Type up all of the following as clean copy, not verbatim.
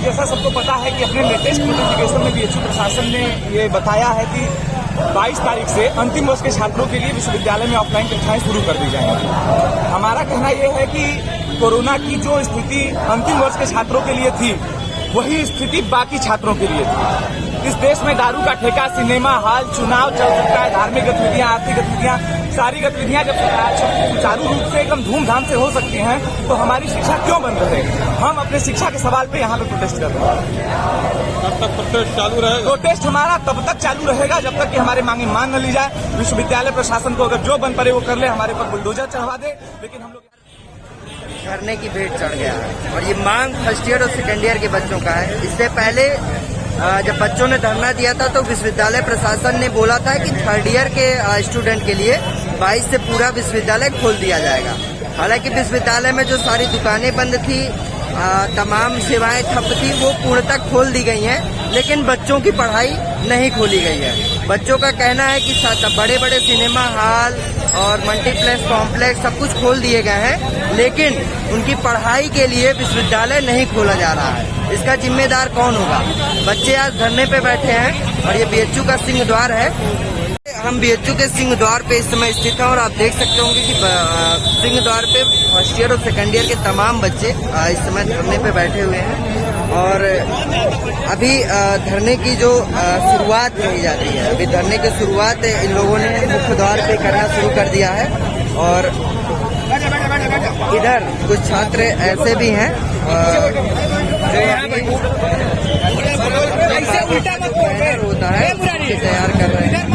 जैसा सबको पता है कि अपने लेटेस्ट नोटिफिकेशन में बीएचयू प्रशासन ने ये बताया है कि 22 तारीख से अंतिम वर्ष के छात्रों के लिए विश्वविद्यालय में ऑफलाइन कक्षाएं शुरू कर दी जाएंगी। हमारा कहना यह है कि कोरोना की जो स्थिति अंतिम वर्ष के छात्रों के लिए थी, वही स्थिति बाकी छात्रों के लिए थी। इस देश में दारू का ठेका, सिनेमा हॉल, चुनाव चल सकता है, धार्मिक गतिविधियां, आर्थिक गतिविधियां, सारी गतिविधियां जब सुचारू रूप से एकदम धूमधाम से हो सकती हैं, तो हमारी शिक्षा क्यों बंद रहेगी? हम अपने शिक्षा के सवाल पे यहाँ पे प्रोटेस्ट कर रहे हैं। कब तक प्रोटेस्ट चालू रहेगा? प्रोटेस्ट हमारा तब तक चालू रहेगा जब तक कि हमारे मांगे मान न ली जाए। विश्वविद्यालय प्रशासन को अगर जो बन पड़े वो कर ले, हमारे पर बुलडोजर चढ़वा दे, लेकिन हम लोग धरने की भेंट चढ़ गया है। और ये मांग फर्स्ट ईयर और सेकेंड ईयर के बच्चों का है। इससे पहले जब बच्चों ने धरना दिया था तो विश्वविद्यालय प्रशासन ने बोला था कि थर्ड ईयर के स्टूडेंट के लिए 22 से पूरा विश्वविद्यालय खोल दिया जाएगा। हालांकि विश्वविद्यालय में जो सारी दुकानें बंद थी, तमाम सेवाएं ठप थी, वो पूर्णतः खोल दी गई हैं, लेकिन बच्चों की पढ़ाई नहीं खोली गई है। बच्चों का कहना है कि बड़े बड़े सिनेमा हॉल और मल्टीप्लेक्स कॉम्प्लेक्स सब कुछ खोल दिए गए हैं, लेकिन उनकी पढ़ाई के लिए विश्वविद्यालय नहीं खोला जा रहा है। इसका जिम्मेदार कौन होगा? बच्चे आज धरने पे बैठे हैं और ये बीएचयू का सिंह द्वार है। हम बीएचयू के सिंह द्वार पे इस समय स्थित हैं और आप देख सकते होंगे कि सिंह द्वार पे फर्स्ट ईयर और सेकेंड ईयर के तमाम बच्चे इस समय धरने पे बैठे हुए हैं। और अभी धरने की जो शुरुआत कही जाती है, अभी धरने की शुरुआत इन लोगों ने मुख्य द्वार पे करना शुरू कर दिया है। और इधर कुछ छात्र ऐसे भी हैं जो होता है तैयार कर रहे हैं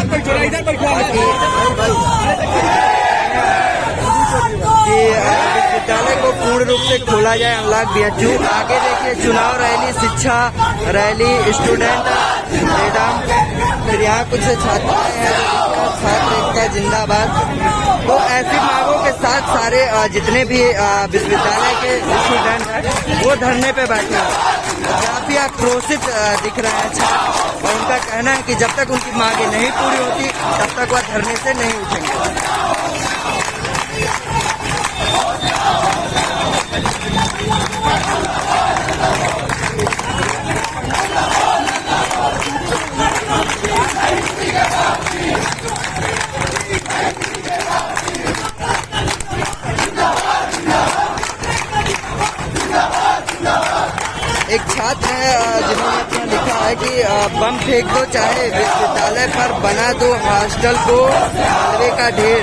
कि विश्वविद्यालय को पूर्ण रूप से खोला जाए। Unlock BHU. आगे देखिए, चुनाव रैली, शिक्षा रैली, स्टूडेंट मैडम, फिर यहाँ कुछ छात्राएं हैं, छात्र एकता जिंदाबाद। तो ऐसी मांगों के साथ सारे जितने भी विश्वविद्यालय के स्टूडेंट हैं वो धरने पे बैठे हैं। काफी आक्रोशित दिख रहे हैं छात्र, और उनका कहना है कि जब तक उनकी मांगे नहीं पूरी होती तब तक वह धरने से नहीं उठेंगे। एक छात्र है जिन्होंने अपना लिखा है कि बम फेंक दो, चाहे विश्वविद्यालय पर बना दो हॉस्टल को मालवे का ढेर,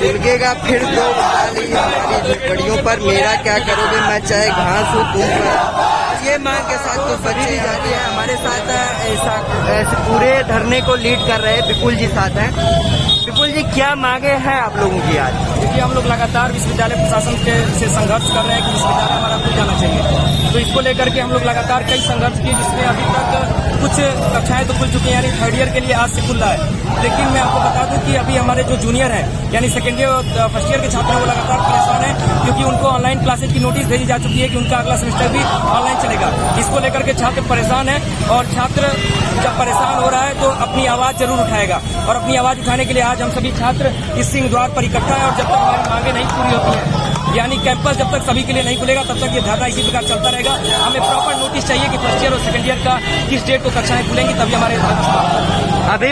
गिरगेगा फिर दो वाली हमारी झोपड़ियों पर, मेरा क्या करोगे मैं चाहे घास हूँ तुम पर। ये मांग के साथ तो बच्चे जाती है। हमारे साथ ऐसे पूरे धरने को लीड कर रहे विपुल जी साथ हैं। विपुल जी, क्या मांगे हैं आप लोगों की आज? देखिए, हम लोग लगातार विश्वविद्यालय प्रशासन से संघर्ष कर रहे हैं कि विश्वविद्यालय हमारा खुल जाना चाहिए। तो इसको लेकर के हम लोग लगातार कई संघर्ष किए, जिसमें अभी तक कुछ कक्षाएं तो खुल चुकी हैं, यानी थर्ड ईयर के लिए आज से खुल रहा है। लेकिन मैं आपको बता दूं कि अभी हमारे जो जूनियर हैं, यानी सेकेंड ईयर और फर्स्ट ईयर के छात्र हैं, वो लगातार परेशान हैं, क्योंकि उनको ऑनलाइन क्लासेज की नोटिस भेजी जा चुकी है कि उनका अगला सेमेस्टर भी ऑनलाइन चलेगा। इसको लेकर के छात्र परेशान है, और छात्र जब परेशान हो रहा है तो अपनी आवाज जरूर उठाएगा। और अपनी आवाज उठाने के लिए आज हम सभी छात्र इस सिंह द्वार पर इकट्ठा है। और जब तक हमारी मांगे नहीं पूरी होती है, यानी कैंपस जब तक सभी के लिए नहीं खुलेगा, तब तक ये धरना इसी प्रकार चलता रहेगा। हमें प्रॉपर नोटिस चाहिए कि फर्स्ट ईयर और सेकेंड ईयर का किस डेट को कक्षाएं खुलेंगी, तभी हमारे अभी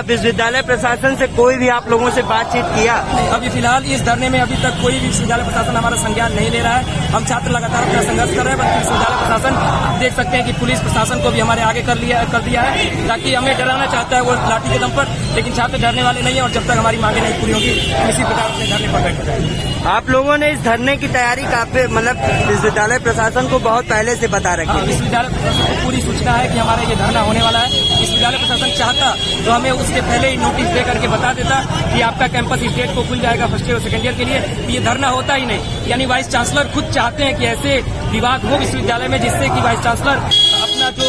विश्वविद्यालय प्रशासन से कोई भी आप लोगों से बातचीत किया? अभी फिलहाल इस धरने में अभी तक कोई भी विश्वविद्यालय प्रशासन हमारा संज्ञान नहीं ले रहा है। हम छात्र लगातार अपना संघर्ष कर रहे हैं, बल्कि विश्वविद्यालय प्रशासन देख सकते हैं कि पुलिस प्रशासन को भी हमारे आगे कर दिया है, ताकि हमें डराना चाहता है वो लाठी के दम पर, लेकिन छात्र डरने वाले नहीं है। और जब तक हमारी मांगे नहीं पूरी होगी हम इसी प्रकार अपने धरने पर बैठे रहेंगे। आप लोगों ने इस धरने की तैयारी काफी मतलब विश्वविद्यालय प्रशासन को बहुत पहले से बता रखी है? विश्वविद्यालय प्रशासन को पूरी सूचना है कि हमारा ये धरना होने वाला है। विश्वविद्यालय प्रशासन चाहता तो हमें उसके पहले ही नोटिस दे करके बता देता कि आपका कैंपस इस डेट को खुल जाएगा फर्स्ट ईयर और सेकेंड ईयर के लिए। ये धरना होता ही नहीं। यानी वाइस चांसलर खुद चाहते हैं कि ऐसे विवाद हो विश्वविद्यालय में जिससे कि वाइस चांसलर अपना जो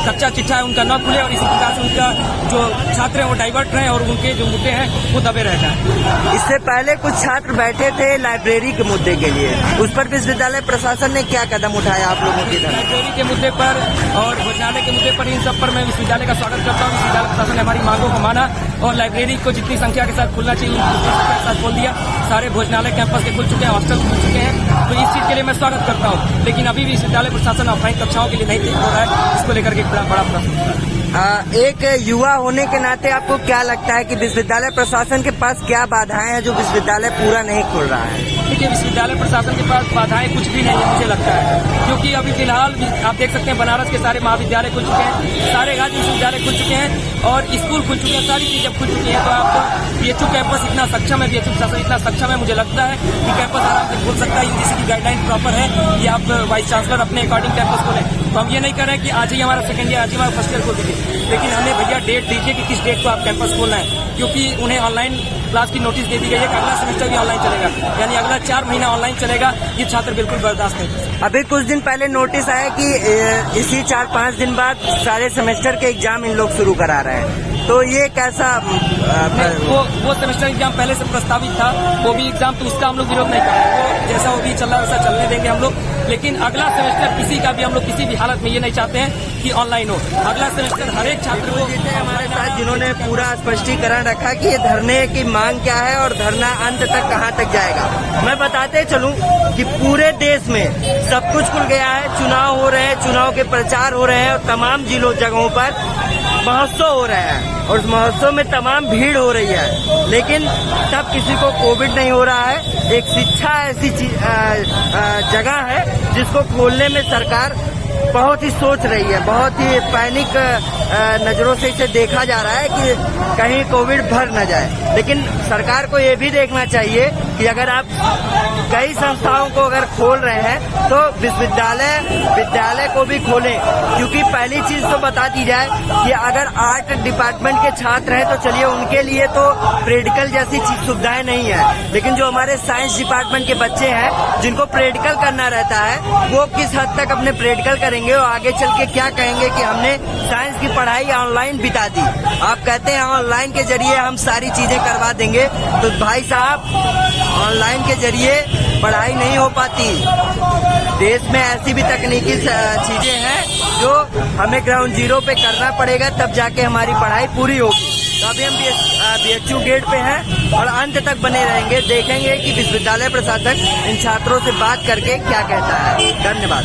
कच्चा चिट्ठा है उनका न खुले और इसी प्रकार से उनका जो छात्र है वो डाइवर्ट रहे और उनके जो मुद्दे हैं वो दबे रह जाए। इससे पहले कुछ छात्र बैठे थे लाइब्रेरी के मुद्दे के लिए, उस पर विश्वविद्यालय प्रशासन ने क्या कदम उठाया आप लोगों की तरफ? लाइब्रेरी के मुद्दे पर और भोजनालय के मुद्दे पर, इन सब पर मैं विश्वविद्यालय का स्वागत करता हूँ। विश्वविद्यालय प्रशासन ने हमारी मांगों को माना और लाइब्रेरी को जितनी संख्या के साथ खुलना चाहिए उतनी संख्या के साथ खोल दिया। सारे भोजनालय कैंपस के खुल चुके हैं, हॉस्टल खुल चुके हैं, तो इस चीज के लिए मैं स्वागत करता हूँ। लेकिन अभी भी विश्वविद्यालय प्रशासन ऑफलाइन कक्षाओं के लिए नहीं हो रहा है, इसको लेकर के बड़ा प्रश्न। एक युवा होने के नाते आपको क्या लगता है कि विश्वविद्यालय प्रशासन के पास क्या बाधाएं हैं जो विश्वविद्यालय पूरा नहीं खोल रहा है? देखिए, विश्वविद्यालय प्रशासन के पास बाधाएं कुछ भी नहीं है मुझे लगता है, क्योंकि अभी फिलहाल आप देख सकते हैं बनारस के सारे महाविद्यालय खुल चुके हैं, सारे राज्य विश्वविद्यालय खुल चुके हैं और स्कूल खुल चुके हैं, सारी चीजें खुल चुकी हैं। तो आप बीएचयू कैंपस इतना सक्षम है, बीएचयू प्रशासन इतना सक्षम है, मुझे लगता है कि कैंपस आराम से खुल सकता है। यूजीसी की गाइडलाइन प्रॉपर है कि आप वाइस चांसलर अपने अकॉर्डिंग कैंपस खोलें। तो हम ये नहीं कर रहे हैं कि आज ही हमारा सेकेंड ईयर, आज ही हमारा फर्स्ट ईयर खोल दीजिए, लेकिन हमें भैया डेट दीजिए कि किस डेट को आप कैंपस खोलना है, क्योंकि उन्हें ऑनलाइन क्लास की नोटिस दे दी गई है कि अगला सेमेस्टर भी ऑनलाइन चलेगा, यानी अगला 4 महीना ऑनलाइन चलेगा। ये छात्र बिल्कुल बर्दाश्त नहीं कर सकते। अभी कुछ दिन पहले नोटिस आया कि इसी 4-5 दिन बाद सारे सेमेस्टर के एग्जाम इन लोग शुरू करा रहे हैं, तो ये कैसा? वो सेमेस्टर एग्जाम पहले से प्रस्तावित था, वो भी एग्जाम, तो उसका हम लोग विरोध नहीं कर रहे हैं। वो जैसा वो भी चल रहा है वैसा चलने देंगे हम लोग, लेकिन अगला सेमेस्टर किसी का भी हम लोग किसी भी हालत में ये नहीं चाहते हैं कि ऑनलाइन हो। अगला सेमेस्टर हर एक छात्र को हमारे साथ जिन्होंने पूरा स्पष्टीकरण रखा कि ये धरने की मांग क्या है और धरना अंत तक कहां तक जाएगा। मैं बताते चलूं कि पूरे देश में सब कुछ खुल गया है, चुनाव हो रहे हैं, चुनाव के प्रचार हो रहे हैं और तमाम जिलों जगहों पर महोत्सव हो रहे हैं और उस महोत्सव में तमाम भीड़ हो रही है, लेकिन तब किसी को कोविड नहीं हो रहा है। एक शिक्षा ऐसी जगह है जिसको खोलने में सरकार बहुत ही सोच रही है, बहुत ही पैनिक नजरों से इसे देखा जा रहा है कि कहीं कोविड भर न जाए। लेकिन सरकार को ये भी देखना चाहिए कि अगर आप कई संस्थाओं को अगर खोल रहे हैं तो विद्यालय को भी खोलें, क्योंकि पहली चीज तो बता दी जाए कि अगर आर्ट डिपार्टमेंट के छात्र हैं तो चलिए उनके लिए तो प्रैक्टिकल जैसी चीज सुविधाएं नहीं है, लेकिन जो हमारे साइंस डिपार्टमेंट के बच्चे हैं जिनको प्रैक्टिकल करना रहता है, वो किस हद तक अपने प्रैक्टिकल करेंगे और आगे चल के क्या कहेंगे कि हमने साइंस की पढ़ाई ऑनलाइन बिता दी। आप कहते हैं ऑनलाइन के जरिए हम सारी चीजें करवा देंगे, तो भाई साहब ऑनलाइन के जरिए पढ़ाई नहीं हो पाती। देश में ऐसी भी तकनीकी चीजें हैं जो हमें ग्राउंड जीरो पे करना पड़ेगा, तब जाके हमारी पढ़ाई पूरी होगी। तो अभी हम बीएचयू गेट पे हैं और अंत तक बने रहेंगे, देखेंगे कि विश्वविद्यालय प्रशासन इन छात्रों से बात करके क्या कहता है। धन्यवाद।